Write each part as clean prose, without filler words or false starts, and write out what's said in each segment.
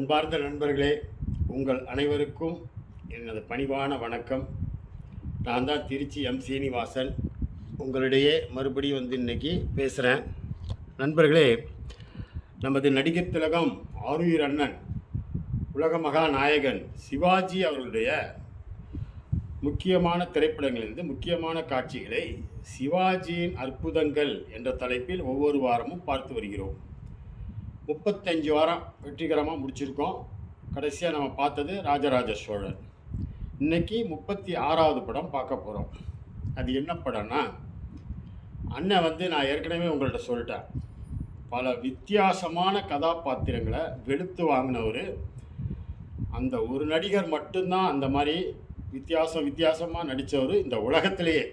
அன்பார்ந்த நண்பர்களே, உங்கள் அனைவருக்கும் எனது பணிவான வணக்கம். நான் தான் திருச்சி சீனிவாசன். உங்களிடையே மறுபடியும் இன்றைக்கி பேசுகிறேன். நண்பர்களே, நமது நடிகர் திலகம் ஆருயிர் அண்ணன் உலக மகாநாயகன் சிவாஜி அவர்களுடைய முக்கியமான திரைப்படங்களிலிருந்து முக்கியமான காட்சிகளை சிவாஜியின் அற்புதங்கள் என்ற தலைப்பில் ஒவ்வொரு வாரமும் பார்த்து வருகிறோம். 35 வாரம் வெற்றிகரமாக முடிச்சிருக்கோம். கடைசியாக நம்ம பார்த்தது ராஜராஜ சோழன். இன்றைக்கி 36வது படம் பார்க்க போகிறோம். அது என்ன படம்னா, அண்ணன் நான் ஏற்கனவே உங்கள்கிட்ட சொல்லிட்டேன், பல வித்தியாசமான கதாபாத்திரங்களை வெளுத்து வாங்கினவர். அந்த ஒரு நடிகர் மட்டும்தான் அந்த மாதிரி வித்தியாசமாக நடித்தவர் இந்த உலகத்திலேயே.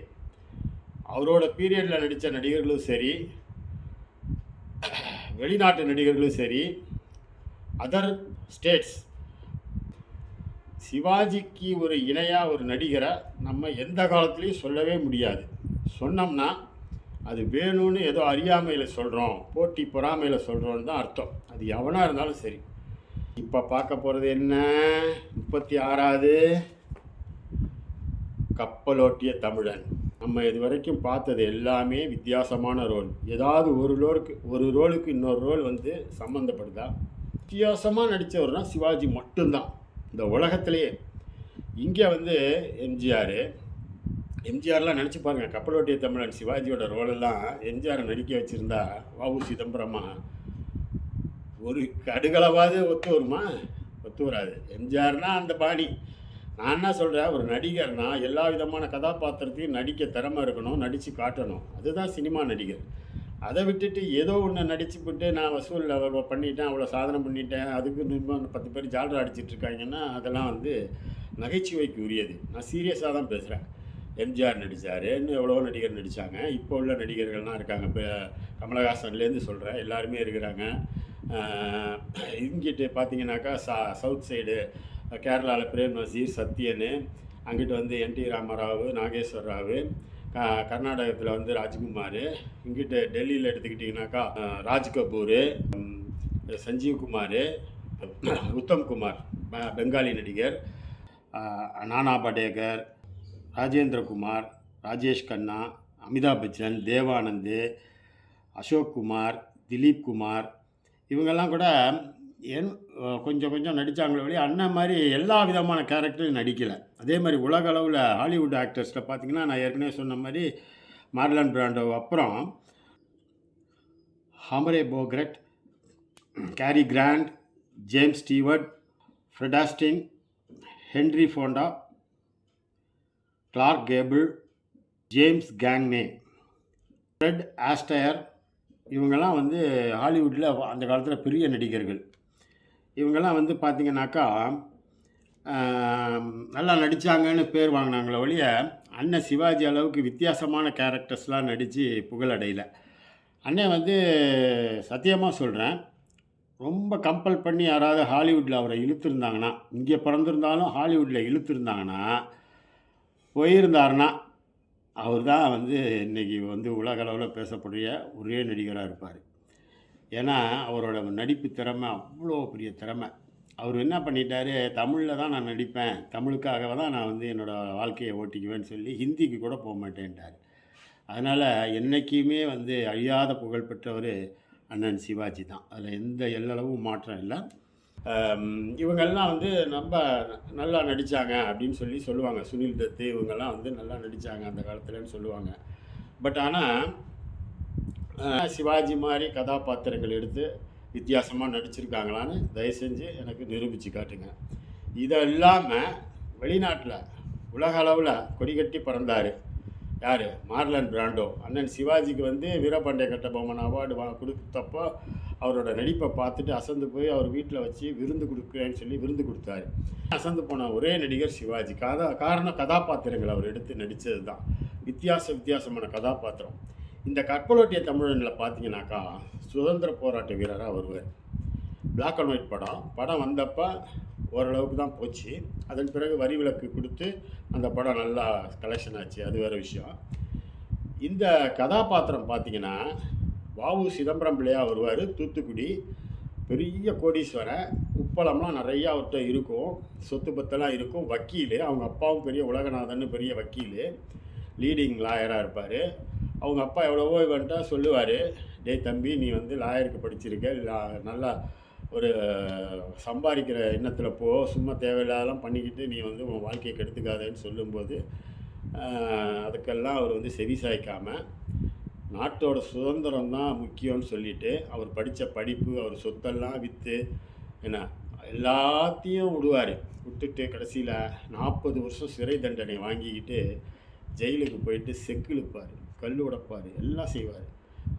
அவரோட பீரியடில் நடித்த நடிகர்களும் சரி, வெளிநாட்டு நடிகர்களும் சரி, அதர் ஸ்டேட்ஸ், சிவாஜிக்கு ஒரு இணையாக ஒரு நடிகரை நம்ம எந்த காலத்துலேயும் சொல்லவே முடியாது. சொன்னோம்னா அது வேணும்னு ஏதோ அறியாமையில் சொல்கிறோம், போட்டி பொறாமையில் சொல்கிறோன்னு தான் அர்த்தம். அது எவனாக இருந்தாலும் சரி. இப்போ பார்க்க போகிறது என்ன, 36வது கப்பலோட்டிய தமிழன். நம்ம இது வரைக்கும் பார்த்தது எல்லாமே வித்தியாசமான ரோல். ஏதாவது ஒரு ரோலுக்கு இன்னொரு ரோல் சம்மந்தப்படுதா? வித்தியாசமாக நடித்தவர்னா சிவாஜி மட்டும்தான் இந்த உலகத்திலேயே. இங்கே எம்ஜிஆர்லாம் நினச்சி பாருங்கள், கப்பலோட்டிய தமிழன் சிவாஜியோட ரோலெல்லாம் எம்ஜிஆரை நடிக்க வச்சுருந்தா வ.உ. சிதம்பரமா ஒரு கடுகளவாவது ஒத்து வருமா? ஒத்து வராது. எம்ஜிஆர்னால் அந்த பாணி. நான் என்ன சொல்கிறேன், ஒரு நடிகர்னால் எல்லா விதமான கதாபாத்திரத்தையும் நடிக்க திறமை இருக்கணும், நடித்து காட்டணும். அதுதான் சினிமா நடிகர். அதை விட்டுட்டு ஏதோ ஒன்று நடிச்சுவிட்டு நான் வசூலில் பண்ணிட்டேன், அவ்வளோ சாதனை பண்ணிட்டேன், அதுக்கு 10 பேர் ஜால்ரா அடிச்சிட்ருக்காங்கன்னா அதெல்லாம் நகைச்சுவைக்கு உரியது. நான் சீரியஸாக தான் பேசுகிறேன். எம்ஜிஆர் நடித்தார், இன்னும் எவ்வளோ நடிகர் நடித்தாங்க. இப்போ உள்ள நடிகர்கள்லாம் இருக்காங்க. இப்போ கமலஹாசன்லேருந்து சொல்கிறேன், எல்லாருமே இருக்கிறாங்க. இங்கிட்டு பார்த்தீங்கன்னாக்கா சவுத் சைடு கேரளாவில் பிரேம் நசீர், சத்யன், அங்கிட்டு என்.டி. ராமராவ், நாகேஸ்வர் ராவ், கர்நாடகத்தில் ராஜ்குமார், இங்கிட்டு டெல்லியில் எடுத்துக்கிட்டிங்கனாக்கா ராஜ் கபூர், சஞ்சீவ்குமார், உத்தம்குமார் பெங்காலி நடிகர், நானா படேகர், ராஜேந்திரகுமார், ராஜேஷ் கண்ணா, அமிதாப் பச்சன், தேவானந்த், அசோக் குமார், திலீப் குமார், இவங்கெல்லாம் கூட கொஞ்சம் நடித்தாங்களே வழி அண்ணன் மாதிரி எல்லா விதமான கேரக்டரும் நடிக்கலை. அதே மாதிரி உலக அளவில் ஹாலிவுட் ஆக்டர்ஸில் பார்த்திங்கன்னா, நான் ஏற்கனவே சொன்ன மாதிரி மார்லன் பிராண்டோ அப்புறம் Humphrey Bogart, Cary Grant, James Stewart, Fred Austin, Henry Fonda, Clark Gable, James Cagney, Fred Astaire, இவங்கெல்லாம் ஹாலிவுட்டில் அந்த காலத்தில் பெரிய நடிகர்கள். இவங்கெல்லாம் பார்த்திங்கனாக்கா நல்லா நடித்தாங்கன்னு பேர் வாங்கினாங்களே ஒழிய அண்ணன் சிவாஜி அளவுக்கு வித்தியாசமான கேரக்டர்ஸ்லாம் நடித்து புகழடையலை. அண்ணன் சத்தியமாக சொல்கிறேன், ரொம்ப கம்பல் பண்ணி யாராவது ஹாலிவுட்டில் அவரை இழுத்துருந்தாங்கன்னா, இங்கே பிறந்திருந்தாலும் ஹாலிவுட்டில் இழுத்துருந்தாங்கன்னா, போயிருந்தாருன்னா அவர் தான் இன்றைக்கி உலக அளவில் பேசக்கூடிய ஒரே நடிகராக இருப்பார். ஏன்னா அவரோட நடிப்பு திறமை அவ்வளோ பெரிய திறமை. அவர் என்ன பண்ணிட்டார், தமிழில் தான் நான் நடிப்பேன், தமிழுக்காக தான் நான் என்னோடய வாழ்க்கையை ஓட்டிக்குவேன்னு சொல்லி ஹிந்திக்கு கூட போக மாட்டேன்ட்டார். அதனால் என்றைக்குமே அழியாத புகழ் பெற்றவர் அண்ணன் சிவாஜி தான். அதில் எந்த எல்லளவும் மாற்றம் இல்லை. இவங்கெல்லாம் ரொம்ப நல்லா நடித்தாங்க அப்படின்னு சொல்லுவாங்க. சுனில் தத்து இவங்கெல்லாம் நல்லா நடித்தாங்க அந்த காலத்துலன்னு சொல்லுவாங்க. பட் ஆனால் சிவாஜி மாதிரி கதாபாத்திரங்கள் எடுத்து வித்தியாசமாக நடிச்சிருக்காங்களான்னு தயவு செஞ்சு எனக்கு நிரூபித்து காட்டுங்க. இதை இல்லாமல் வெளிநாட்டில் உலக அளவில் கொடிகட்டி பறந்தார் யார், மார்லன் பிராண்டோ. அண்ணன் சிவாஜிக்கு வீரபாண்டிய கட்டபொம்மன் அவார்டு கொடுத்தப்போ அவரோட நடிப்பை பார்த்துட்டு அசந்து போய் அவர் வீட்டில் வச்சு விருந்து கொடுக்குறேன்னு சொல்லி விருந்து கொடுத்தாரு. அசந்து போன ஒரே நடிகர் சிவாஜி. காரணம் கதாபாத்திரங்கள் அவர் எடுத்து நடித்தது தான். வித்தியாசமான கதாபாத்திரம். இந்த கப்பலோட்டிய தமிழனில் பார்த்தீங்கன்னாக்கா சுதந்திர போராட்ட வீரராக வருவார். பிளாக் அண்ட் ஒயிட் படம் வந்தப்போ ஓரளவுக்கு தான் போச்சு. அதன் பிறகு வரி விலக்கு கொடுத்து அந்த படம் நல்லா கலெக்ஷன் ஆச்சு, அது வேறு விஷயம். இந்த கதாபாத்திரம் பார்த்திங்கன்னா வ.உ. சிதம்பரம் பிள்ளையாக வருவார். தூத்துக்குடி பெரிய கோடீஸ்வரன், உப்பளம்லாம் நிறையா அவர்கிட்ட இருக்கும், சொத்து பத்தெல்லாம் இருக்கும். வக்கீல், அவங்க அப்பாவும் பெரிய உலகநாதன்னு பெரிய வக்கீல், லீடிங் லாயராக இருப்பார். அவங்க அப்பா எவ்வளவோ இவன்ட்ட சொல்லுவார், டேய் தம்பி, நீ வந்து லாயருக்கு படிச்சிருக்க, நல்லா ஒரு சம்பாதிக்கிற எண்ணத்தில் போ, சும்மா தேவையில்லாதெல்லாம் பண்ணிக்கிட்டு நீ வந்து உன் வாழ்க்கையை கெடுத்துக்காதேன்னு சொல்லும்போது அதுக்கெல்லாம் அவர் வந்து செவி சாய்க்காமல் நாட்டோட சுதந்திரம் தான் முக்கியம்னு சொல்லிட்டு அவர் படித்த படிப்பு, அவர் சொத்தெல்லாம் விற்று என்ன எல்லாத்தையும் விட்டுட்டு கடைசியில் 40 வருஷம் சிறை தண்டனை வாங்கிக்கிட்டு ஜெயிலுக்கு போயிட்டு செக்கு இழுப்பார், கல் உடைப்பார், எல்லாம் செய்வார்.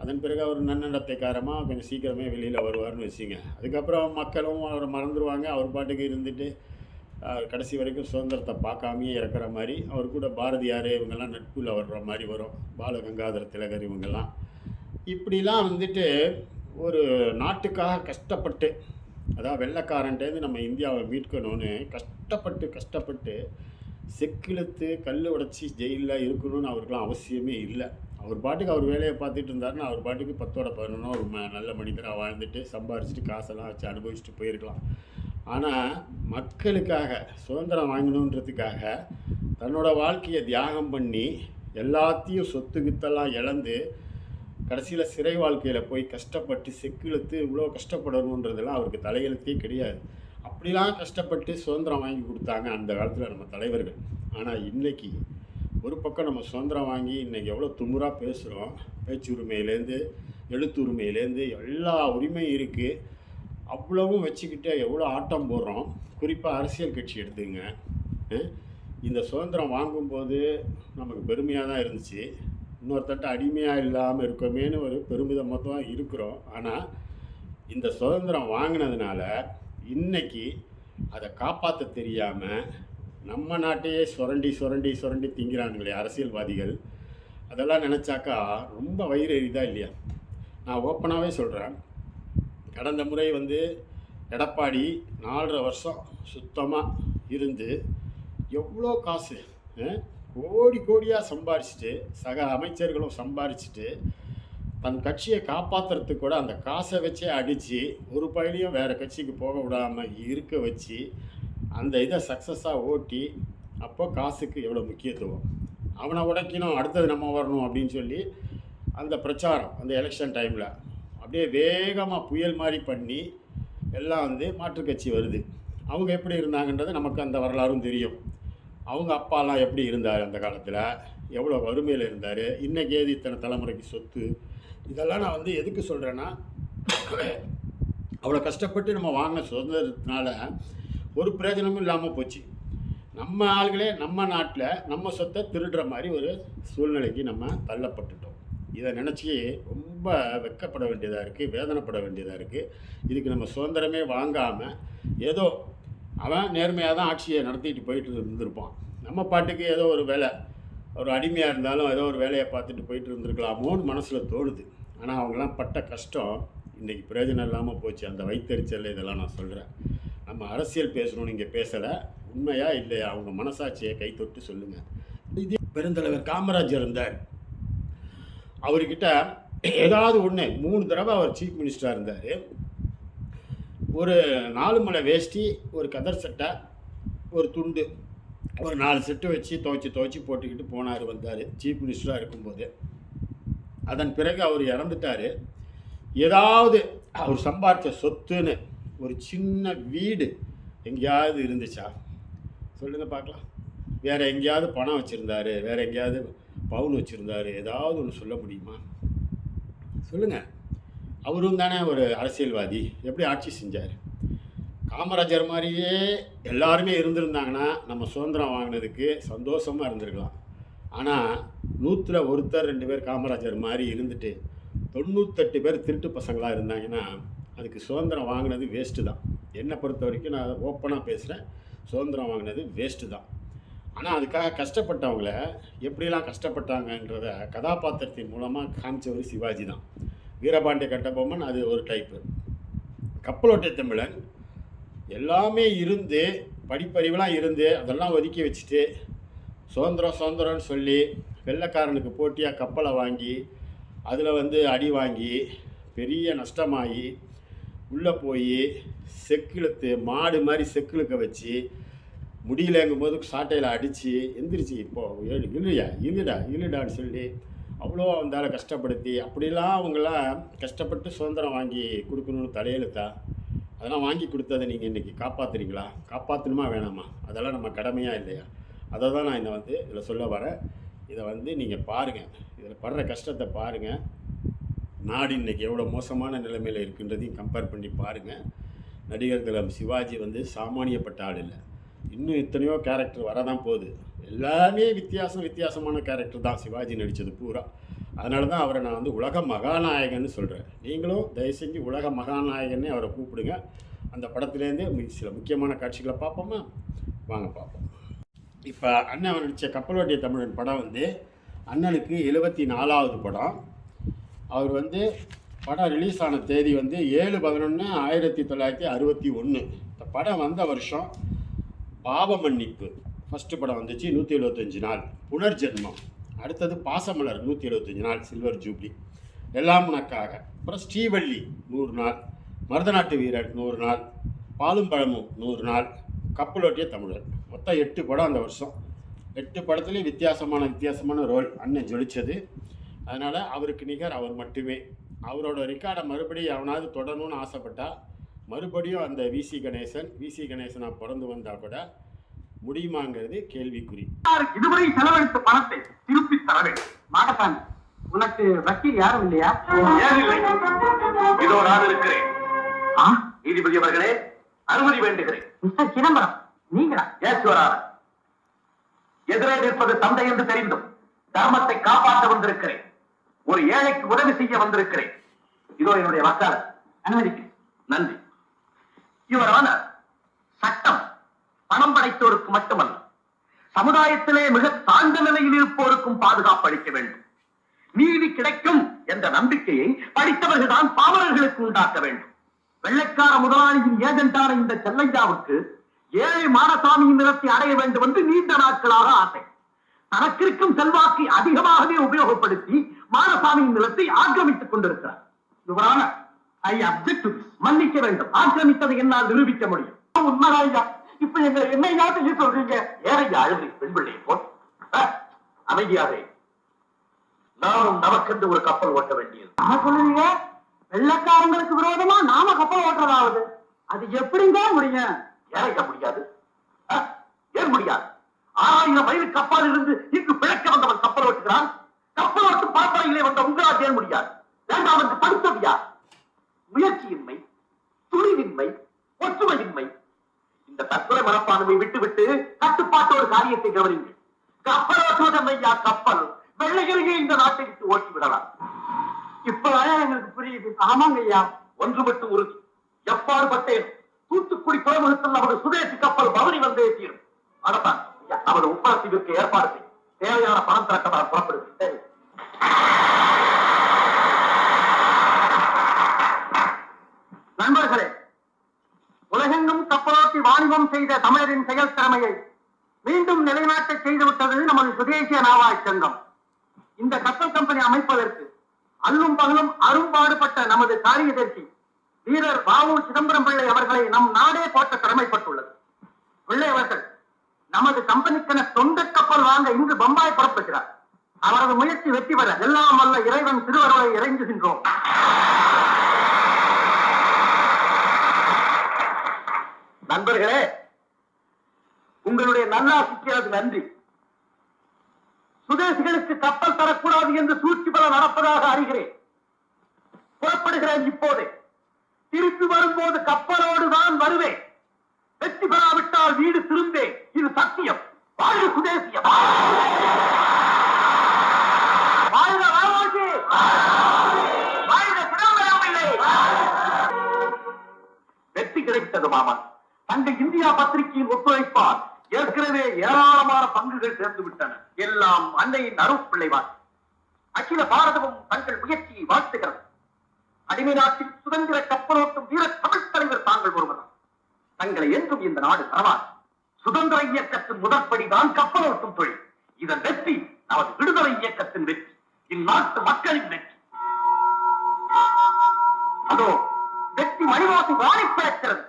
அதன் பிறகு அவர் நன்னடத்தைக்காரமாக கொஞ்சம் சீக்கிரமே வெளியில் வருவார்னு வச்சுங்க. அதுக்கப்புறம் மக்களும் அவரை மறந்துடுவாங்க. அவர் பாட்டுக்கு இருந்துட்டு கடைசி வரைக்கும் சுதந்திரத்தை பார்க்காமையே இறக்குற மாதிரி. அவர் கூட பாரதியார் இவங்கெல்லாம் நட்புல வர்ற மாதிரி வரும், பாலகங்காதர திலகர் இவங்கெல்லாம். இப்படிலாம் வந்துட்டு ஒரு நாட்டுக்காக கஷ்டப்பட்டு, அதாவது வெள்ளைக்காரன்ட்டேருந்து நம்ம இந்தியாவை மீட்கணும்னு கஷ்டப்பட்டு செக்கிழுத்து கல் உடைச்சி ஜெயிலில் இருக்கணும்னு அவருக்கெல்லாம் அவசியமே இல்லை. அவர் பாட்டுக்கு அவர் வேலையை பார்த்துட்டு இருந்தாருன்னா அவர் பாட்டுக்கு 10ஓட 11 ஒரு நல்ல மனிதராக வாழ்ந்துட்டு சம்பாரிச்சிட்டு காசெல்லாம் வச்சு அனுபவிச்சுட்டு போயிருக்கலாம். ஆனால் மக்களுக்காக சுதந்திரம் வாங்கணுன்றதுக்காக தன்னோட வாழ்க்கையை தியாகம் பண்ணி எல்லாத்தையும் சொத்து கித்தெல்லாம் இழந்து கடைசியில் சிறை வாழ்க்கையில் போய் கஷ்டப்பட்டு செக்கிழுத்து இவ்வளோ கஷ்டப்படணுன்றதெல்லாம் அவருக்கு தலையெழுத்தே கிடையாது. அப்படிலாம் கஷ்டப்பட்டு சுதந்திரம் வாங்கி கொடுத்தாங்க அந்த காலத்தில் நம்ம தலைவர்கள். ஆனால் இன்றைக்கி ஒரு பக்கம் நம்ம சுதந்திரம் வாங்கி இன்றைக்கி எவ்வளோ துமுறாக பேசுகிறோம், பேச்சு உரிமையிலேருந்து எழுத்து உரிமையிலேருந்து எல்லா உரிமையும் இருக்குது. அவ்வளவும் வச்சுக்கிட்டு எவ்வளோ ஆட்டம் போடுறோம். குறிப்பாக அரசியல் கட்சி எடுத்துங்க, இந்த சுதந்திரம் வாங்கும்போது நமக்கு பெருமையாக தான் இருந்துச்சு, இன்னொருத்தட்ட அடிமையாக இல்லாமல் இருக்கோமேனு ஒரு பெருமிதமாக தான் இருக்கிறோம். ஆனால் இந்த சுதந்திரம் வாங்கினதுனால இன்றைக்கி அதை காப்பாற்ற தெரியாமல் நம்ம நாட்டையே சுரண்டி திங்கிறானுங்களே அரசியல்வாதிகள். அதெல்லாம் நினச்சாக்கா ரொம்ப வயிறு எரிதா இல்லையா? நான் ஓப்பனாகவே சொல்கிறேன், கடந்த முறை வந்து எடப்பாடி 4.5 வருஷம் சுத்தமாக இருந்து எவ்வளோ காசு கோடியாக சம்பாரிச்சிட்டு, சக அமைச்சர்களும் சம்பாரிச்சிட்டு, தன் கட்சியை காப்பாற்றுறதுக்கு கூட அந்த காசை வச்சே அடித்து ஒரு பயிலையும் வேறு கட்சிக்கு போக விடாமல் இருக்க வச்சு அந்த இதை சக்ஸஸாக ஓட்டி, அப்போ காசுக்கு எவ்வளோ முக்கியத்துவம், அவனை உடைக்கணும் அடுத்தது நம்ம வரணும் அப்படின்னு சொல்லி அந்த பிரச்சாரம் அந்த எலெக்ஷன் டைமில் அப்படியே வேகமாக புயல் மாதிரி பண்ணி எல்லாம் வந்து மாற்றுக் கட்சி வருது. அவங்க எப்படி இருந்தாங்கன்றது நமக்கு அந்த வரலாறும் தெரியும். அவங்க அப்பாலாம் எப்படி இருந்தார் அந்த காலத்தில், எவ்வளோ வறுமையில் இருந்தார், இன்றைக்கி ஏது இத்தனை தலைமுறைக்கு சொத்து, இதெல்லாம் நான் வந்து எதுக்கு சொல்கிறேன்னா, அவ்வளோ கஷ்டப்பட்டு நம்ம வாங்கின சுதந்திரத்தினால ஒரு பிரயோஜனமும் இல்லாமல் போச்சு. நம்ம ஆளுகளே நம்ம நாட்டில் நம்ம சொத்தை திருடுற மாதிரி ஒரு சூழ்நிலைக்கு நம்ம தள்ளப்பட்டுட்டோம். இதை நினச்சி ரொம்ப வெட்கப்பட வேண்டியதாக இருக்குது, வேதனைப்பட வேண்டியதாக இருக்குது. இதுக்கு நம்ம சுதந்திரமே வாங்காமல் ஏதோ அவன் நேர்மையாக தான் ஆட்சியை நடத்திட்டு போயிட்டு இருந்திருப்பான். நம்ம பாட்டுக்கு ஏதோ ஒரு வேலை, ஒரு அடிமையாக இருந்தாலும் ஏதோ ஒரு வேலையை பார்த்துட்டு போயிட்டு இருந்திருக்கலாமோன்னு மனசில் தோணுது. ஆனால் அவங்களாம் பட்ட கஷ்டம் இன்றைக்கி பிரயோஜனம் இல்லாமல் போச்சு. அந்த வைத்தறிச்சல் இதெல்லாம் நான் சொல்கிறேன். நம்ம அரசியல் பேசணும்னு இங்கே பேசலை, உண்மையா இல்லையா அவங்க மனசாட்சியை கை தொட்டு சொல்லுங்கள். இதே பெருந்தலைவர் காமராஜர் இருந்தார், அவர்கிட்ட ஏதாவது ஒன்று 3 தடவை அவர் சீஃப் மினிஸ்டராக இருந்தார். ஒரு 4 மலை வேஷ்டி, ஒரு கதர் சட்டை, ஒரு துண்டு, ஒரு 4 செட்டு வச்சு துவைச்சி போட்டுக்கிட்டு போனார் வந்தார் சீஃப் மினிஸ்டராக இருக்கும்போது. அதன் பிறகு அவர் இறந்துட்டார். ஏதாவது அவர் சம்பாதிச்ச சொத்துன்னு ஒரு சின்ன வீடு எங்கேயாவது இருந்துச்சா சொல்லுங்கள் பார்க்கலாம்? வேறு எங்கேயாவது பணம் வச்சுருந்தாரு, வேறு எங்கேயாவது பவுன் வச்சுருந்தாரு, ஏதாவது ஒன்று சொல்ல முடியுமா? சொல்லுங்கள். அவரும் தானே ஒரு அரசியல்வாதி, எப்படி ஆட்சி செஞ்சார்? காமராஜர் மாதிரியே எல்லாருமே இருந்திருந்தாங்கன்னா நம்ம சுதந்திரம் வாங்கினதுக்கு சந்தோஷமாக இருந்திருக்கலாம். ஆனால் 100ல் 1 2 பேர் காமராஜர் மாதிரி இருந்துட்டு 98 பேர் திருட்டு பசங்களாக இருந்தாங்கன்னா அதுக்கு சுதந்திரம் வாங்கினது வேஸ்ட்டு தான். என்னை பொறுத்த வரைக்கும் நான் ஓப்பனாக பேசுகிறேன், சுதந்திரம் வாங்கினது வேஸ்ட்டு தான். ஆனால் அதுக்காக கஷ்டப்பட்டவங்கள எப்படிலாம் கஷ்டப்பட்டாங்கன்றத கதாபாத்திரத்தின் மூலமாக காமிச்சவர் சிவாஜி தான். வீரபாண்டிய கட்டபொம்மன் அது ஒரு டைப்பு. கப்பலோட்டை தமிழன் எல்லாமே இருந்து படிப்பறிவெலாம் இருந்து அதெல்லாம் ஒதுக்கி வச்சுட்டு சுதந்திரம்னு சொல்லி வெள்ளைக்காரனுக்கு போட்டியாக கப்பலை வாங்கி அதில் வந்து அடி வாங்கி பெரிய நஷ்டமாகி உள்ளே போய் செக்கிழுத்து மாடு மாதிரி செக்கிழுக்க வச்சு முடியலங்கும் போது சாட்டையில் அடித்து எந்திரிச்சு இப்போது இல்லைடான்னு சொல்லி அவ்வளோ வந்தால கஷ்டப்படுத்தி அப்படிலாம் அவங்களாம் கஷ்டப்பட்டு சுதந்திரம் வாங்கி கொடுக்கணும்னு தலையெழுத்தா? அதெல்லாம் வாங்கி கொடுத்ததை நீங்கள் இன்றைக்கி காப்பாற்றுறீங்களா? காப்பாற்றணுமா வேணாமா? அதெல்லாம் நம்ம கடமையாக இல்லையா? அதை தான் நான் இதில் சொல்ல வரேன். இதை நீங்கள் பாருங்கள், இதில் படுற கஷ்டத்தை பாருங்கள். நாடு இன்றைக்கி எவ்வளோ மோசமான நிலைமையில் இருக்குன்றதையும் கம்பேர் பண்ணி பாருங்கள். நடிகர் திலகம் சிவாஜி சாமானியப்பட்ட ஆள் இல்லை. இன்னும் எத்தனையோ கேரக்டர் வரதான் போகுது. எல்லாமே வித்தியாசமான கேரக்டர் தான் சிவாஜி நடித்தது பூரா. அதனால தான் அவரை நான் உலக மகாநாயகன்னு சொல்கிறேன். நீங்களும் தயவு செஞ்சு உலக மகாநாயகன்னே அவரை கூப்பிடுங்க. அந்த படத்துலேருந்து சில முக்கியமான காட்சிகளை பார்ப்போமா? வாங்க பார்ப்போம். இப்போ அண்ணன் நடித்த கப்பலோட்டிய தமிழன் படம் அண்ணனுக்கு 74வது படம். அவர் படம் ரிலீஸ் ஆன தேதி 7/11/1961. இந்த படம் வந்த வருஷம் பாவ மன்னிப்பு ஃபஸ்ட்டு படம் வந்துச்சு, 175 நாள். புனர்ஜென்மம் அடுத்தது பாசமலர் 175 நாள் சில்வர் ஜூப்ளி. எல்லாம் உனக்காக, அப்புறம் ஸ்ரீவள்ளி 100 நாள், மருதநாட்டு வீரன் 100 நாள், பாலும் பழமும் 100 நாள், கப்பலோட்டிய தமிழர். மொத்தம் 8 படம் அந்த வருஷம். 8 படத்துலேயும் வித்தியாசமான ரோல் அண்ணன் ஜொலிச்சது. அதனால் அவருக்கு நிகர் அவர் மட்டுமே. அவரோட ரெக்கார்டை மறுபடியும் அவனாவது தொடரணும்னு ஆசைப்பட்டா மறுபடியும் அந்த விசி கணேசனா பிறந்து வந்தால் கூட முடியுமாங்கிறது கேள்விக்குறி. இதுவரை செலவழித்த பணத்தை திருப்பி தர வேண்டும். மாடசாமி, உனக்கு வக்கீல் யாரும் இல்லையா? இதோ நான் இருக்கிறேன். நீதிபதி அவர்களே, அனுமதி வேண்டுகிறேன். மிஸ்டர் சிதம்பரம், நீங்களா? எதிரே நிற்பது தந்தை என்று தெரிந்தும் தர்மத்தை காப்பாற்ற வந்திருக்கிறேன். ஒரு ஏழைக்கு உதவி செய்ய வந்திருக்கிறேன். இதோ என்னுடைய வக்காலத். அனுமதிக்கு நன்றி. இவரான சட்டம் பணம் படைத்தோருக்கு மட்டுமல்ல, சமுதாயத்திலே மிக தாழ்ந்த நிலையில் இருப்போருக்கும் பாதுகாப்பு அளிக்க வேண்டும். நீதி கிடைக்கும் என்ற நம்பிக்கையை படித்தவர்கள் தான் பாமரர்களுக்கு உண்டாக்க வேண்டும். வெள்ளைக்கார முதலாளியின் ஏஜென்டான இந்த செல்லையாவுக்கு ஏழை மாடசாமியின் நிலத்தை அடைய வேண்டும் என்று நீண்ட நாட்களாக ஆசை. தனக்கிருக்கும் செல்வாக்கை அதிகமாகவே உபயோகப்படுத்தி மாடசாமியின் நிலத்தை ஆக்கிரமித்துக் கொண்டிருக்கிறார். இவரான ஐ அப்ஜெக்ட். மன்னிக்க வேண்டும், ஆக்கிரமித்ததை என்னால் நிரூபிக்க முடியும். உண்மையா? இப்ப எங்களை என்னையா செய்ய சொல்றீங்க? ஏழையா அழுகை பெண் பிள்ளை போல் அமைதியாக. நாமும் நமக்கென்று ஒரு கப்பல் ஓட்ட வேண்டியது. சொல்லுவீங்க? வெள்ளக்காரங்களுக்கு விரோதமா நாம கப்பல் ஓட்டுறதாவது? அது எப்படிங்க முடியும்? ஏழைக்க முடியாது. ஏன் முடியாது? 1000 மைலுக்கு கப்பால் இருந்து இங்கு பிழைக்க வந்தவன் கப்பல் ஓட்டுகிறான். கப்பல் ஓட்டு பாப்பாயிலே வந்த உங்களால் ஏன் முடியாது? அவனுக்கு படித்தவியா? முயற்சியின்மை, துணிவின்மை, ஒற்றுமையின்மை, இந்த தற்கொலை மனப்பான்மை விட்டுவிட்டு கட்டுப்பாட்டோடு காரியத்தை கவனிங்கள். கப்பல் ஓட்டுவதையா கப்பல் வெள்ளையருகே இந்த நாட்டை விட்டு ஓட்டி விடலாம். இப்பதான் எங்களுக்கு புரியுது. ஆமாங்க ஐயா. ஒன்று மட்டும் உறுதி, எப்பாடுபட்டேன் தூத்துக்குடி துறைமுகத்தில் நமது சுதேசி கப்பல் பவனி வந்தே தீரும். அதத்தான் நமது உப்பரத்திற்கு ஏற்பாடு செய்யும். தேவையான பணம் திரட்ட நான் புறப்படுகிறேன். நண்பர்களே, உலகெங்கும் கப்பலோட்டி வாணிபம் செய்த தமிழரின் செயல் திறமையை மீண்டும் நிலைநாட்ட செய்துவிட்டது நமது சுதேசிய நாவாய் சங்கம். இந்த கப்பல் கம்பெனி அமைப்பதற்கு அல்லும் பகலும் அரும்பாடுபட்ட நமது காரியதர்சி வீரர் பாவு சிதம்பரம் பிள்ளை அவர்களை நம் நாடே போட்ட கடமைப்பட்டுள்ளது. பிள்ளை அவர்கள் நமது கம்பெனிக்கென சொந்த கப்பல் வாங்க இன்று பம்பாய் புறப்படுகிறார். அவரது முயற்சி வெற்றி பெற எல்லாம் வல்ல இறைவன் திருவருளை இறைஞ்சுகின்றோம். நண்பர்களே, உங்களுடைய நல்லாசிக்கு அது நன்றி. சுதேசிகளுக்கு கப்பல் தரக்கூடாது என்று சூழ்ச்சி பல நடப்பதாக அறிகிறேன். புறப்படுகிறேன் இப்போதே. திருப்பி வரும்போது கப்பலோடு தான் வருவேன். வெற்றி பெறாவிட்டால் வீடு திரும்பேன். இது சத்தியம். வாழ்க சுதேசியம். வாழ்க ராமோஜி. வாழ்க சிதம்பரமில்லை. வெற்றி கிடைத்தது மாமன். தங்கள் இந்தியா பத்திரிகையின் ஒத்துழைப்பால் ஏற்கனவே ஏராளமான பங்குகள் சேர்ந்து விட்டன. எல்லாம் அன்னையின் அருட்பிள்ளைவார். அகில பாரதமும் தங்கள் முயற்சியை வாழ்த்துகிறது. அடிமை நாட்டில் சுதந்திர கப்பலோட்டும் வீர தமிழ் தலைவர் தாங்கள் ஒருவர். தங்களை என்றும் இந்த நாடு தரவார். சுதந்திர இயக்கத்தின் முதற்படிதான் கப்பலோட்டும் தொழில். இதன் வெற்றி நமது விடுதலை இயக்கத்தின் வெற்றி, இந்நாட்டு மக்களின் வெற்றி. அதோ வெற்றி மணிவாசி வாழி பிறக்கிறது.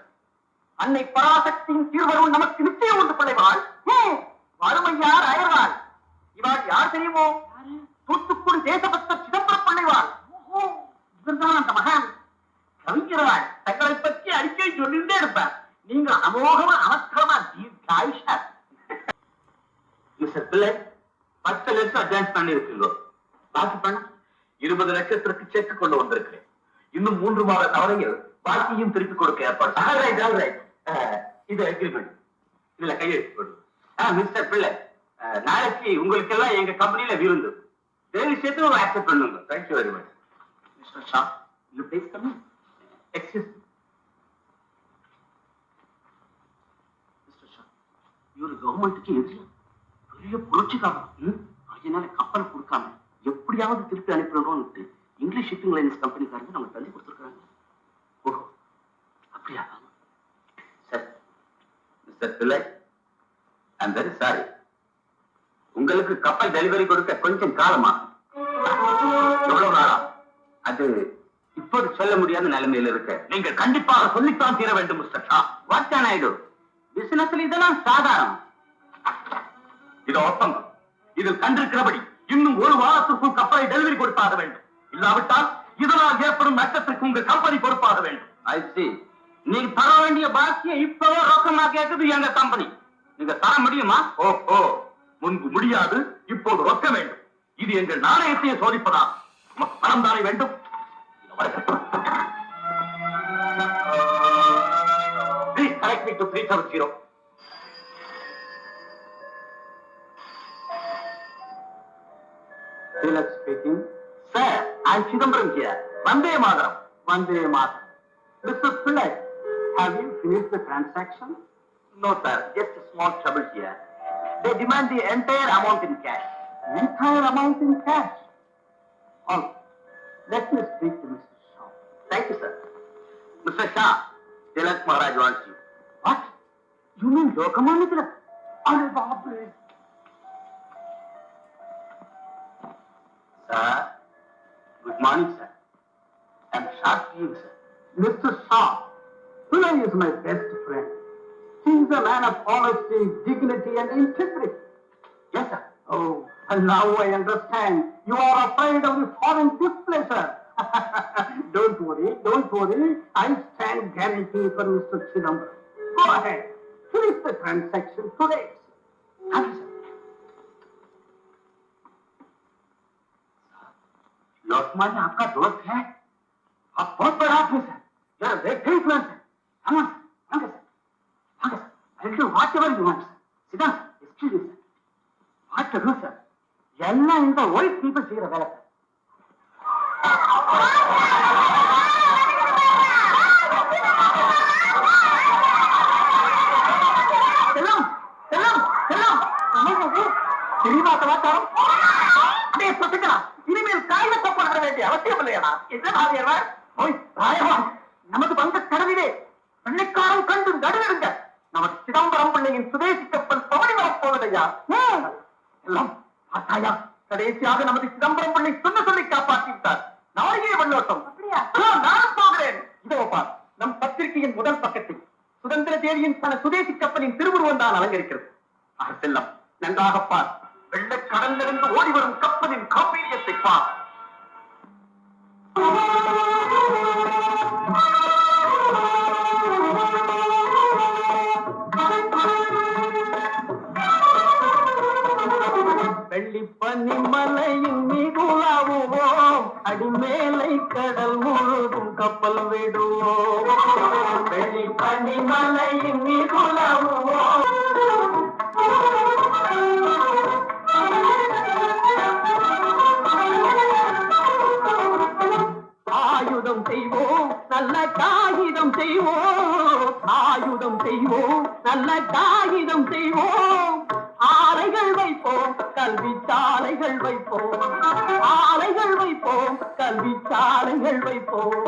அன்னை பராசக்தியின் திருவருள் நமக்கு நிச்சயம் உண்டு பிள்ளைவாள். வறுமையார் அயர்வாள். இவாள் யார் தெரியுமோ? தூத்துக்குடி தேசபக்த சிதம்பர பிள்ளைவாள். இவர்தான் அந்த மகன் கவிஞராள். தங்களை பற்றி அடிக்கடி சொல்லிட்டே இருப்பார். நீங்க அமோகமா அமஸ்கரமா தீர்க்காயுஷா. மிஸ்டர் பிள்ளை 10 லட்சம் அட்வான்ஸ் பண்ணி இருக்கீங்க. பாக்கி பணம் 20 லட்சத்திற்கு செக் கொண்டு வந்திருக்கிறேன். இன்னும் 3 மாத தவறையில் பாக்கியும் திருப்பி கொடுக்க ஏற்பாடு. இது அக்ரிமெண்ட். இதுல கையெழுத்து போடு. மிஸ்டர் பிள்ளை, நாளைக்கு உங்களுக்கு எல்லாம் எங்க கம்பெனில விருந்து. தயவு செய்து ஆக்செப்ட் பண்ணுங்க. Thank you very much. Mister Shah, you please come in. Excuse me. Mister Shah, இவர் கவர்மெண்ட்டுக்கு எதிரி, பெரிய புரட்சிக்காரன். அதனால கப்பல் கொடுக்காம எப்படியாவது திருப்பி அனுப்பிடணும்னு இங்கிலீஷ் ஷிப்பிங் லைன்ஸ் கம்பெனிக்காரங்க நம்ம தள்ளி கொடுத்துருக்காங்க. ஓஹோ, அப்படியா? சரி மிஸ்டர் பிள்ளை, ஐ அம் வெரி சாரி. உங்களுக்கு கப்பல் டெலிவரி கொடுக்க கொஞ்சம் காலமா. எவ்வளவு நாளா? அது இப்போது சொல்ல முடியாத நிலைமையில் இருக்க. நீங்கள் கண்டிப்பாக சொல்லித்தான் தீர வேண்டும் mister Shah. What can I to? பிசினஸ்ல இதெல்லாம் சாதாரணம். இது ஒப்பந்தம். இதில் கண்டிருக்கிறபடி இன்னும் 1 வாரத்திற்குள் கப்பலை டெலிவரி கொடுத்தாக வேண்டும். இல்லாவிட்டால் இதனால் ஏற்படும் நஷ்டத்திற்கு உங்கள் கம்பெனி பொறுப்பாக வேண்டும். ஐ சி. நீங்க தர வேண்டிய பாக்கியை இப்பவே ரொக்கமா கேட்குது எங்க கம்பெனி. நீங்க தர முடியுமா? ஓஹோ, முன்பு முடியாது, இப்போது ரொக்க வேண்டும். இது எங்கள் நாணயத்தையே சோதிப்பதா? நமக்கு பணம் தானே வேண்டும். Please connect me to 370. Felix speaking. Sir, I'm Chidambaram here. Vande Mataram. Vande Mataram. Mr. Pillai, have you finished the transaction? No, sir. Just a small trouble here. They demand the entire amount in cash. Entire amount in cash? Oh, let me speak to Mr. Shah. Thank you, sir. Mr. Shah, Tilak Maharaj wants you. What? You mean Lokamanya Tilak? Are Babu? Sir, good morning, sir. I'm Shah King, sir. Mr. Shah, Pillai is my best friend. He is a man of honesty, dignity, and integrity. Yes, sir. Oh, and now I understand. You are afraid of the foreign displeasure. Don't worry, don't worry. I stand guarantee for Mr. Chidambaram. Go ahead. Finish the transaction today. Thank you, sir. Lokmanya आपका दोस्त है. आप बहुत बड़ा आदमी sir. You are a great influencer. Come on, sir. Okay, sir. I will do whatever you want, sir. Sit down, sir. Excuse me, sir. What to do, sir? எல்லாம் இந்த white people செய்யற வேலை சார். செல்லம் செல்லம் செல்லம் தெரியுமா கலாச்சாரம்? அப்படியே சொத்துக்கலாம். இனிமேல் காய்ல தப்பு வேண்டிய அவசியம் இல்லையா? என்ன ஆகியவர் நமது வந்த கடலிலே வெள்ளைக்காரம் கண்டு நடுநடுங்க. நமது சிதம்பரம் பிள்ளையின் சுதேசி கப்பல் பவனி வரப்போவதையா? எல்லாம் பார்த்தாயா? கடைசியாக நமது சிதம்பரம் பிள்ளை சொல்லி காப்பாற்றி விட்டார். நாளையே வெள்ளோட்டம். நானும் போகிறேன். இதோ பார், நம் பத்திரிகையின் முதல் பக்கத்தில் சுதந்திர தேவியின் பல சுதேசி கப்பலின் திருவுருவம் தான் அலங்கரிக்கிறது. செல்லம், நன்றாக பார். வெள்ளை கடலிலிருந்து ஓடி வரும் கப்பலின் காப்பீரியத்தை பார். வெள்ளிப்பனி மலையின் மீதுலாவுவோம், அடிமேலை கடல் முழுதும் கப்பல் விடுவோம். வெள்ளிப்பனி மலையின் மீதுலாவுவோம். ஆயுதம் செய்வோம், நல்ல காகிதம் செய்வோம். ஆயுதம் செய்வோம், நல்ல காகிதம் செய்வோம். ஆலைகள் வைப்போம், கல்வி சாலைகள் வைப்போம். ஆலைகள் வைப்போம், கல்வி சாலைகள் வைப்போம்.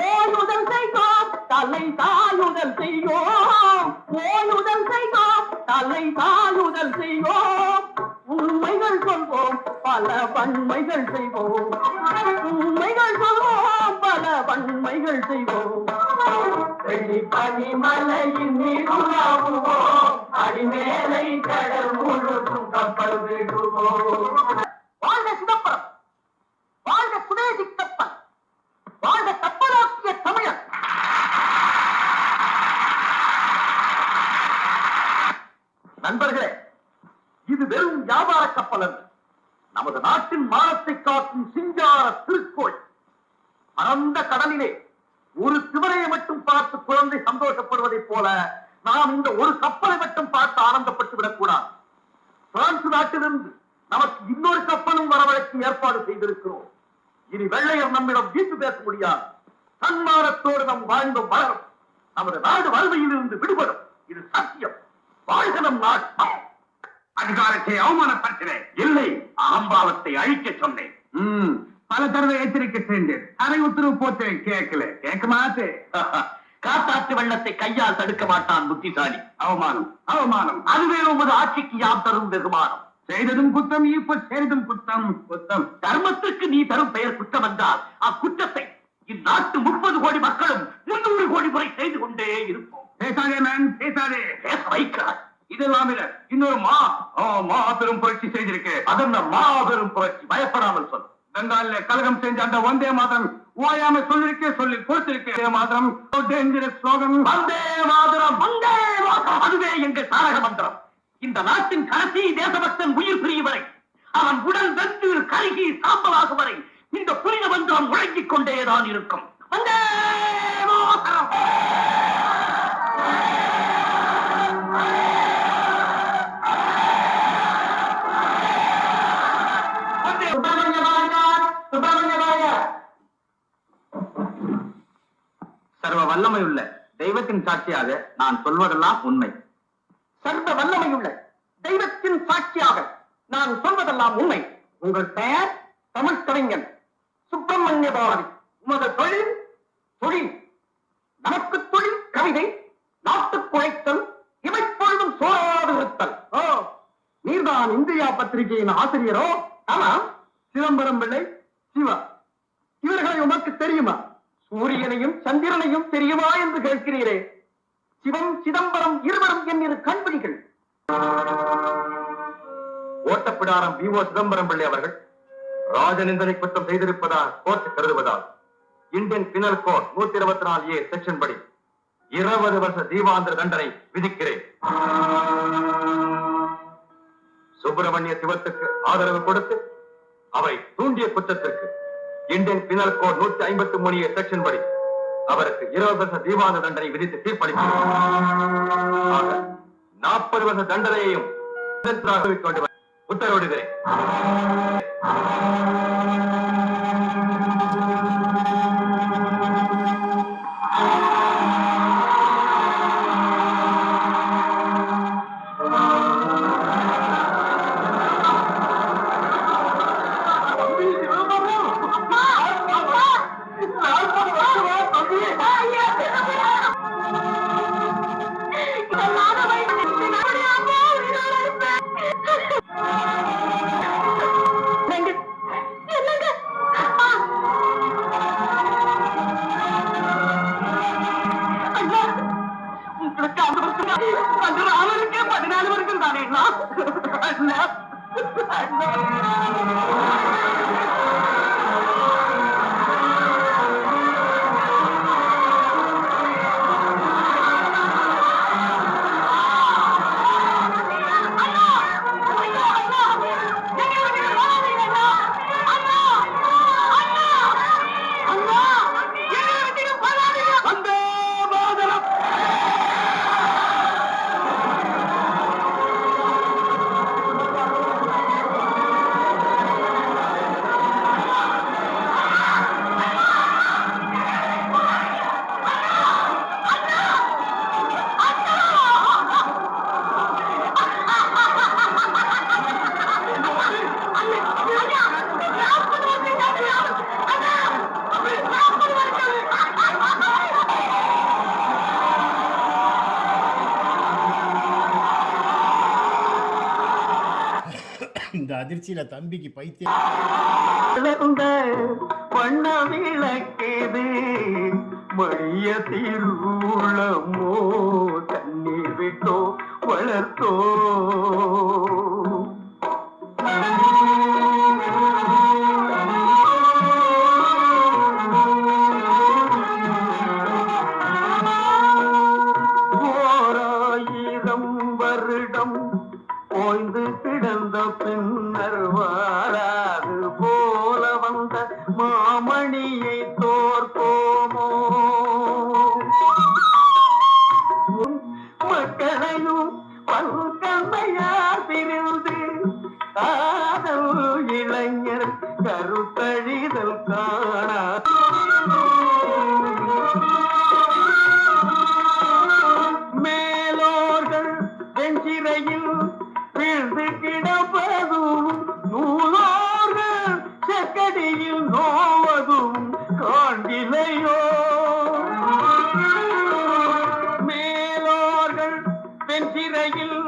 ஓயுதல் செய்வோம், தலை தாயுதல் செய்வோம். ஓயுதல் செய்வோம், தலை தாயுதல் செய்வோம். உண்மைகள் சொல்வோம், பல வன்மைகள் செய்வோம். உண்மைகள் சொல்வோம், பல வன்மை பணிகள் செய்வோம். வெள்ளி பனிமலையின் நீருலாவுவோம், அடிமேலை கடல் முழுதும் கப்பல் விடுவோம். வாழ்க சிதம்பரம், வாழ்க சுதேசி கப்பல், வாழ்க கப்பலாக்கிய தமிழர். நண்பர்களே, இது வெறும் வியாபார கப்பல் அல்ல, நமது நாட்டின் மானத்தை காக்கும் சிங்கார திருக்கோள். பரந்த கடலிலே ஒரு திவரையை மட்டும் பார்த்து குழந்தை சந்தோஷப்படுவதைப் போல நாம் இந்த ஒரு கப்பலை மட்டும் பார்த்து ஆனந்தப்பட்டு விடக்கூடாது. பிரான்ஸ் நாட்டிலிருந்து நமக்கு இன்னொரு கப்பலும் வரவழைக்கு ஏற்பாடு செய்திருக்கிறோம். இனி வெள்ளையர் நம்மிடம் வீட்டு பேச முடியாது. தன்மானத்தோடு நம் வாழ்ந்தோம் வளரும், நமது நாடு வறுமையில் இருந்து விடுபடும். இது சத்தியம். வாழ்க நம் நாடு. அதிகாரத்தை அவமானப்படுத்தினேன் இல்லை, அகம்பாவத்தை அழிக்க சொன்னேன். பல தடவை எச்சரிக்கை செஞ்சேன், அரை உத்தரவு போட்டேன், கேட்க மாட்டேன். காத்தாற்று வெள்ளத்தை கையால் தடுக்க மாட்டான் புத்திசாலி. அவமானம், அவமானம். அதுவே உமது ஆட்சிக்கு யாம் தரும் வெகுமானம். செய்ததும் குற்றம், இப்ப செய்ததும் குற்றம். குற்றம் தர்மத்திற்கு நீ தரும் பெயர் குற்றம் என்றால் அக்குற்றத்தை இந்நாட்டு 30 கோடி மக்களும் 300 கோடி முறை செய்து கொண்டே இருப்போம். பேசாதே மேன், பேசாதே. பேச வைக்கிறார். இதெல்லாம் இல்ல, இன்னொரு மாபெரும் புரட்சி செய்திருக்கு. அதென்ன மாபெரும் புரட்சி? பயப்படாமல் சொல். பெங்கால்ல கலகம் செஞ்ச அந்த வந்தே மாதரம் ஓயாம சொல்லி கொடுத்திருக்கே. Mataram dangerous slogan. வந்தே மாதரம், வந்தே மாதரம். அதுவே எங்கள் தாரக மந்திரம். இந்த நாட்டின் கடைசி தேசபக்தன் உயிர் பிரியும் வரை, அவன் உடல் வெந்து கருகி சாம்பலாகும் வரை இந்த புனித மந்திரம் முழங்கிக் கொண்டேதான் இருக்கும். வந்தே மாதரம். சர்வ வல்லமையுள்ள தெய்வத்தின் சாட்சியாக நான் சொல்வதெல்லாம் உண்மை. சர்வ வல்லமையுள்ள தெய்வத்தின் சாட்சியாக நான் சொல்வதெல்லாம் உண்மை. உங்கள் பெயர் தமிழ் கவிஞன் சுப்பிரமணிய பாரதி. உமது தொழில் தொழில். நமக்கு தொழில் கவிதை, நாட்டுக் குழைத்தல், இமைப்பொழுதும் சோறாது இருத்தல். நீர்தான் இந்தியா பத்திரிகையின் ஆசிரியரோ? ஆமா. சிதம்பரம் பிள்ளை, சிவா, இவர்களை உமக்கு தெரியுமா? சூரியனையும் சந்திரனையும் தெரியுமா என்று கேட்கிறீரே. சிவம் சிதம்பரம் இருவரும் என் இரு கண்பிடிகள். ஓட்டப்பிடாரம் வி.ஓ. சிதம்பரம் பிள்ளை அவர்கள் ராஜநிந்தனை குற்றம் செய்திருப்பதால் கோர்ட் கருதுவதால் Indian penal code 124A section படி 20 வருஷ தீவாந்திர தண்டனை விதிக்கிறேன். சுப்பிரமணிய சிவத்துக்கு ஆதரவு கொடுத்து அவரை தூண்டிய குற்றத்திற்கு Indian penal code 153A section படி அவருக்கு 20 வருஷ தீவாந்திர தண்டனை விதித்து தீர்ப்பளிக்கிறேன். 40 வருஷ தண்டனையையும் உத்தரவிடுகிறேன். அவருக்கே 14 வருஷம் தானே. இந்த அதிர்ச்சியில தம்பிக்கு பைத்தியம். வண்ண விளக்கேது மணிய திருளமோ தண்ணீர் விட்டோ வளர்த்தோ ஓராயிரம் வருடம் ஓய்ந்து கிடந்த பின்னர் வாராது போல வந்த மாமணியை தோற்போமோ மக்களையும் பல்கமையார் பிரிந்து காதல் இளைஞர் கருத்தழிதல் காணா மேலோர்கள் வெஞ்சிரையில் வீழ்ந்து கிடப்பதும் நூலோர்கள் செக்கடியில் நோவதும் காண்கிலையோ மேலோர்கள் வெஞ்சிரையில்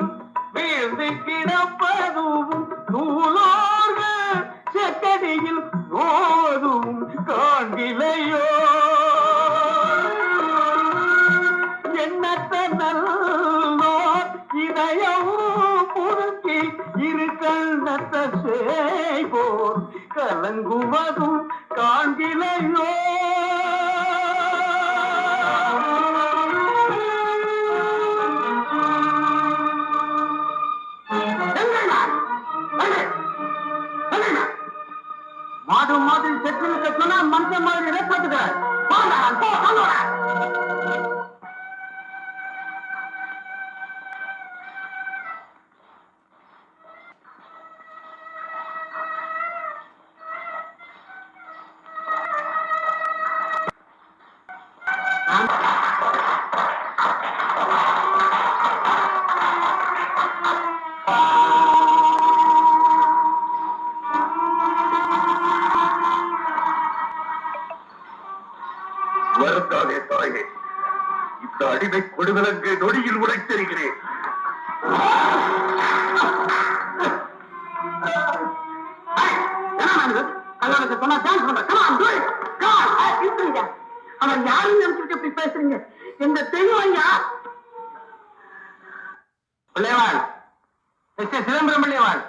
வீழ்ந்து கிடப்பதும் நூலோர்கள் செக்கடியில் நோவதும் காண்கிலையோ எண்ணற்ற நல்லோர் இதயமும் புதுக்கி இரு கண்ணற்ற செய்வோர் கலங்குவதும் காண்கிலையோ மாடு மாதிரி செட்டு சொன்னா மனுஷன் மாதிரி இறப்பட்டுக்கிறார் வருத்தாதே தாயே, இந்த அடிமை கொடுவிலங்கு நொடியில் உடைத்தெறிகிறேன். அவன் யாரும் நினைச்சுட்டு இப்படி பேசுறீங்க? எங்க தெரியும் ஐயா. பிள்ளைவாள், சிதம்பரம் பிள்ளைவாள்,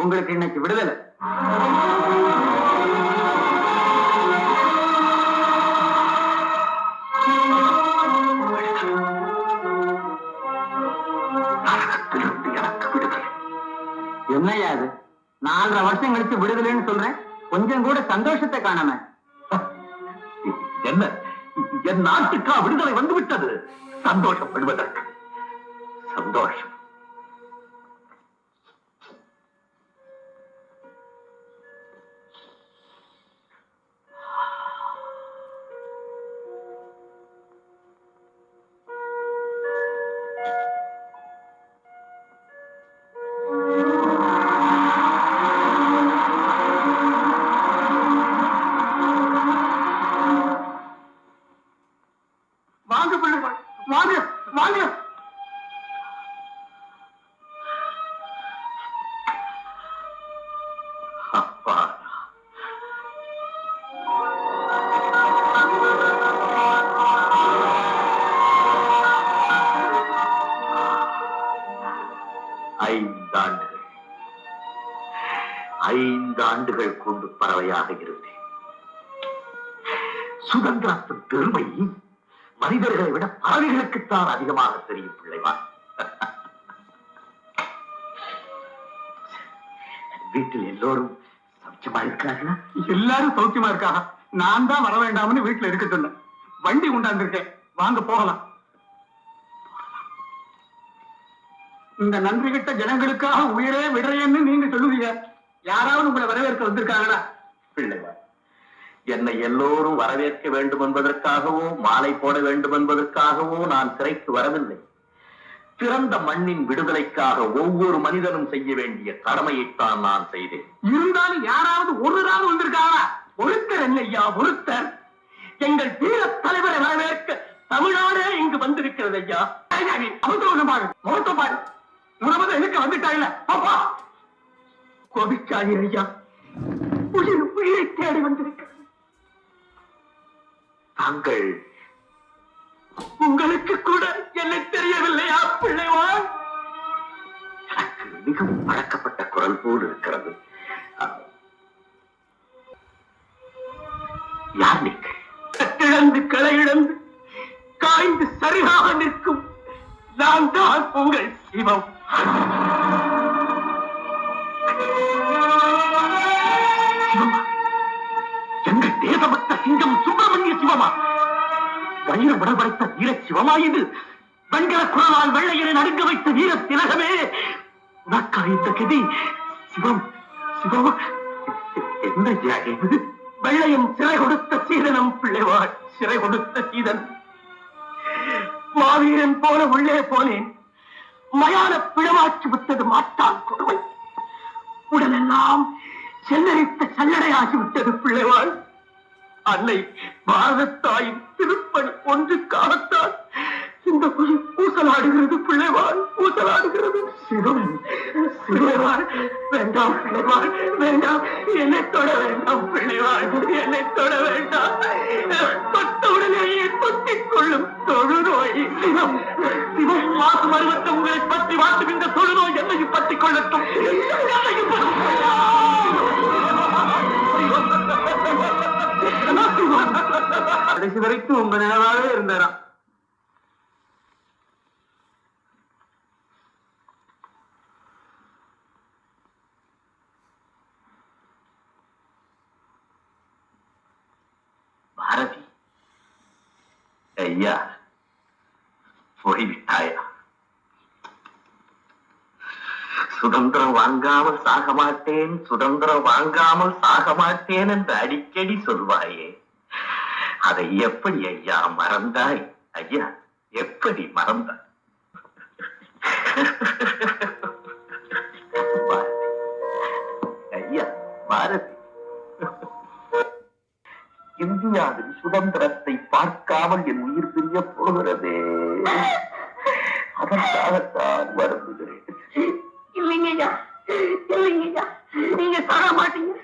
உங்களுக்கு இன்னைக்கு விடுதலை. என்னையா அது? 4.5 வருஷம் கழிச்சு விடுதலைன்னு சொல்றேன், கொஞ்சம் கூட சந்தோஷத்தை காணாம. என்ன, என் நாட்டுக்கா விடுதலை வந்து விட்டது? சந்தோஷப்படுவதற்கு சந்தோஷம். வாங்க பிள்ளைகள், வாங்க வாங்க. அப்பா, ஐந்து ஆண்டுகள் கொண்டு பறவையாக இருந்தேன். சுதந்திரத்தின் பெருமை மனிதர்களை விட பறவைகளுக்குத்தான் அதிகமாக தெரியும் பிள்ளைவான். வீட்டில் எல்லோரும் சௌக்கியமா இருக்காங்களா? எல்லாரும் சௌக்கியமா இருக்காங்க. நான் தான் வர வேண்டாம்னு வீட்டுல இருக்க சொன்னேன். வண்டி உண்டாந்துருக்கேன், வாங்க போகலாம். இந்த நன்றி கிட்ட ஜனங்களுக்காக உயிரே விடுறேன்னு நீங்க சொல்லுவீங்க. யாராவது உங்களை வரவேற்க வந்திருக்காங்களா? பிள்ளைவான், என்னை எல்லோரும் வரவேற்க வேண்டும் என்பதற்காகவோ மாலை போட வேண்டும் என்பதற்காகவோ நான் சிறைக்கு வரவில்லை. பிறந்த மண்ணின் விடுதலைக்காக ஒவ்வொரு மனிதனும் செய்ய வேண்டிய கடமையைத்தான் நான் செய்தேன். இருந்தாலும் யாராவது ஒரு நாள் வந்திருக்காங்களா? ஒருத்தர் என்னையா ஒருத்தர் எங்கள் வீர தலைவரை வரவேற்க தமிழ்நாடே இங்கு வந்திருக்கிறது ஐயா. அவசரமாக மோசமாக உணவு எனக்கு வந்துட்டாங்க. பாப்பா கோபிச்சாயி ஐயா, உயிரை தேடி வந்திருக்கிறது. தாங்கள் உங்களுக்கு கூட என்னை தெரியவில்லையா பிள்ளைவான்? எனக்கு மிகவும் பழக்கப்பட்ட குரல் போல் இருக்கிறது. யார் நீங்கள்? கட்டிழந்து களை இழந்து காய்ந்து சரியாக நிற்கும் நான் தான் உங்கள் சிவம். சிவமா? எங்கள் தேசபக்த சிங்கம் சுப்பிரமணிய சிவமா? வயிறு விடபடைத்த வீர சிவமா இது? வெண்கல குரலால் வெள்ளையரை நடுங்க வைத்த வீர திலகமே, உனக்கா இந்த கதி? சிவம் சிவம் என்ன இது? வெள்ளையன் சிறை கொடுத்த சீதனம் பிள்ளைவாள், சிறை கொடுத்த சீதன். மாவீரன் போல உள்ளே போனேன், மயான பிழமாற்றி விட்டது மாட்டான் கொடுமை. உடலெல்லாம் செல்லரித்த சல்லடையாகிவிட்டது பிள்ளைவாள். அன்னை பாரதத்தாயின் திருப்பணி ஒன்றுக்காகத்தான் இந்த ஊசலாடுகிறது பிள்ளைவாள், ஊசலாடுகிறது. சிவம் பிள்ளைவாள் வேண்டாம், பிள்ளைவாள் வேண்டாம், என்னை தொட வேண்டாம் பிள்ளைவாள், என்னை தொட வேண்டாம். தொட்டவுடனேயே தொத்திக் கொள்ளும் தொழுநோய். சிவம் சிவம் மாசு மருவத்தை உங்களை பற்றி வாட்டும் இந்த தொழுநோய் என்னையும் பற்றிக் கொள்ளட்டும். கடைசி வரைக்கும் உங்க நினைவாகவே இருந்தாராம். பாரதி ஐயா போய்விட்டாயா? சுதந்திரம் வாங்காமல் சாக மாட்டேன், சுதந்திரம் வாங்காமல் சாக மாட்டேன் என்று அடிக்கடி சொல்வாயே, அதை எப்படி ஐயா மறந்தாய்? ஐயா எப்படி மறந்தாய்? ஐயா பாரதி, இந்தியாவின் சுதந்திரத்தை பார்க்காமல் என் உயிர் பிரிய போகிறதே, அதற்காகத்தான் வருந்துகிறேன். இல்லைங்கய்யா, இல்லைங்கய்யா, நீங்க சாக மாட்டீங்க.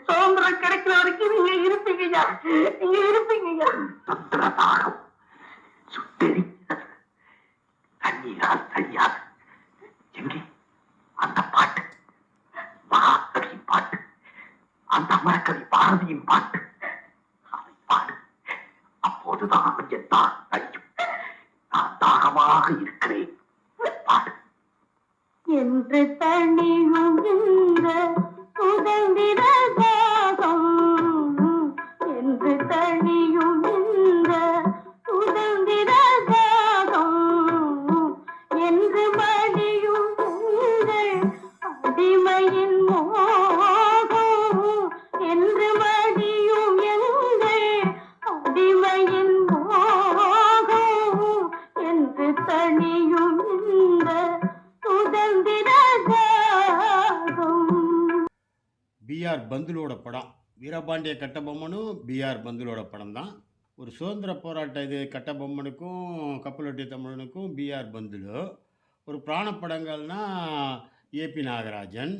சுதந்திரம் கிடைக்கிற வரைக்கும் நீங்க இருப்பீங்கய்யா, நீங்க இருப்பீங்கய்யா. சுந்தரதானம் சுட்டெரிக்கிறது, தண்ணீரால் சரியாது. எங்கே அந்த பாட்டு? மகாகவியின் பாட்டு, அந்த அமரக்கவி பாரதியின் பாட்டு. அதை பாடு, அப்போதுதான் என் தான் அறியும். நான் தாகமாக இருக்கிறேன். பாடு. என்று தனியும் இந்த சுதந்திர தாகம், என்று தனியும் இந்த சுதந்திர தாகம், என்று மடியும் உங்கள் அடிமையின் மோகம், என்று மடியும் எங்கள் அடிமையின் மோகம், என்று தனியும் இந்த சுதந்திர தாகம். பிஆர் பந்துலோட படம். வீரபாண்டிய கட்டபொம்மனும் பிஆர் பந்துலோட படம் தான். ஒரு சுதந்திர போராட்ட இது கட்டபொம்மனுக்கும் கப்பலொட்டிய தமிழனுக்கும் பிஆர் பந்துலு. ஒரு பிராண படங்கள்னா ஏபி நாகராஜன்.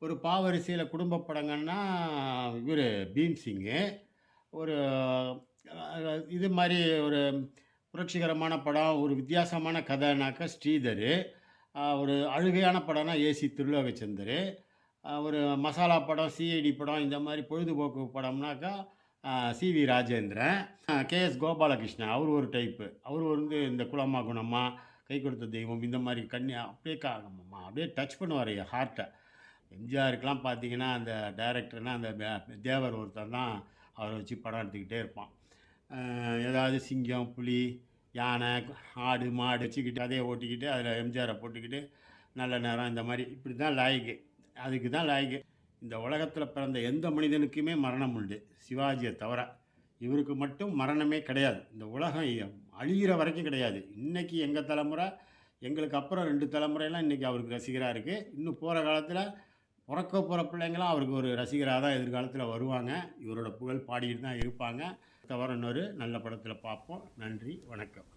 ஒரு பாவரிசையில் குடும்ப படங்கள்னா இவர் பீம்சிங்கு. ஒரு இது மாதிரி ஒரு புரட்சிகரமான படம், ஒரு வித்தியாசமான கதைனாக்கா ஸ்ரீதர். ஒரு அழுகையான படம்னா ஏசி திருலோகச்சந்தர். ஒரு மசாலா படம், சிஐடி படம், இந்த மாதிரி பொழுதுபோக்கு படம்னாக்கா சிவி ராஜேந்திரன். கேஎஸ் கோபாலகிருஷ்ணன் அவர் ஒரு டைப்பு. அவர் வந்து இந்த குலமா குணமா, கை கொடுத்த தெய்வம், இந்த மாதிரி அப்படியே அப்படியே டச் பண்ணுவார் ஹார்ட்டை. எம்ஜிஆருக்கெலாம் பார்த்தீங்கன்னா அந்த டைரக்டர்னா அந்த தேவர் ஒருத்தர் தான் அவரை வச்சு படம் எடுத்துக்கிட்டே இருப்பான். ஏதாவது சிங்கம், புலி, யானை, ஆடு, மாடு வச்சுக்கிட்டு அதையே ஓட்டிக்கிட்டு அதில் எம்ஜிஆரை போட்டுக்கிட்டு நல்ல நேரம் இந்த மாதிரி இப்படி தான் லாய்க்கு. அதுக்கு தான் லாய்க்கு. இந்த உலகத்தில் பிறந்த எந்த மனிதனுக்குமே மரணம் உண்டு, சிவாஜியை தவிர. இவருக்கு மட்டும் மரணமே கிடையாது. இந்த உலகம் அழிகிற வரைக்கும் கிடையாது. இன்றைக்கி எங்கள் தலைமுறை, எங்களுக்கு அப்புறம் 2 தலைமுறையெல்லாம் இன்றைக்கி அவருக்கு ரசிகராக இருக்குது. இன்னும் போகிற காலத்தில் பிறக்க போகிற பிள்ளைங்களாம் அவருக்கு ஒரு ரசிகராக தான் எதிர்காலத்தில் வருவாங்க. இவரோட புகழ் பாடிட்டு தான் இருப்பாங்க. தவிர இன்னொரு நல்ல படத்தில் பார்ப்போம். நன்றி, வணக்கம்.